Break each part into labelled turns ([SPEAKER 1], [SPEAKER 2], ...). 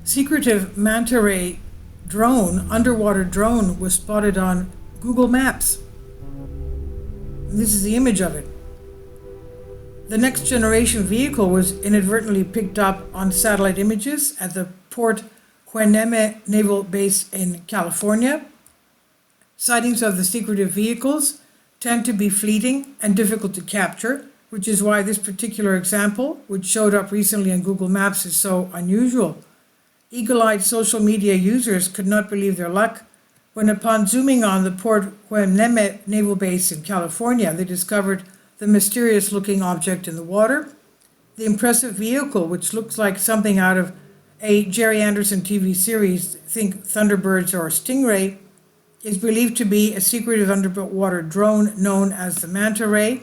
[SPEAKER 1] Secretive manta-ray underwater drone, was spotted on Google Maps. This is the image of it. The next generation vehicle was inadvertently picked up on satellite images at the Port Hueneme Naval Base in California. Sightings of the secretive vehicles tend to be fleeting and difficult to capture, which is why this particular example, which showed up recently on Google Maps, is so unusual. Eagle-eyed social media users could not believe their luck when, upon zooming on the Port Hueneme Naval Base in California, they discovered the mysterious-looking object in the water. The impressive vehicle, which looks like something out of a Jerry Anderson TV series, think Thunderbirds or Stingray, is believed to be a secretive underwater drone known as the manta-ray,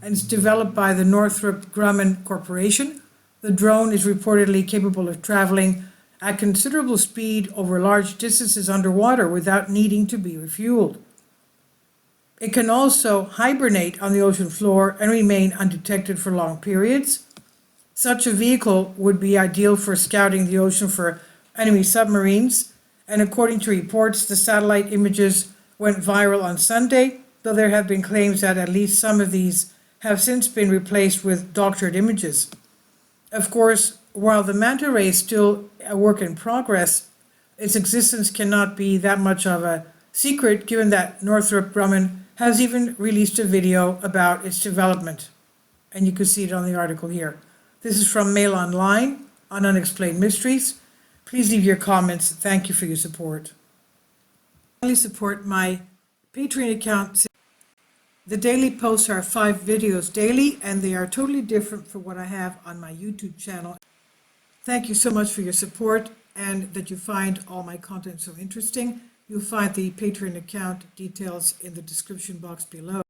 [SPEAKER 1] and is developed by the Northrop Grumman Corporation. The drone is reportedly capable of traveling at considerable speed over large distances underwater without needing to be refueled. It can also hibernate on the ocean floor and remain undetected for long periods. Such a vehicle would be ideal for scouting the ocean for enemy submarines, and according to reports, the satellite images went viral on Sunday, though there have been claims that at least some of these have since been replaced with doctored images. Of course, while the manta-ray is still a work in progress, its existence cannot be that much of a secret, given that Northrop Grumman has even released a video about its development. And you can see it on the article here. This is from Mail Online on Unexplained Mysteries. Please leave your comments. Thank you for your support. Finally, support my Patreon account. The daily posts are 5 videos daily, and they are totally different from what I have on my YouTube channel. Thank you so much for your support and that you find all my content so interesting. You'll find the Patreon account details in the description box below.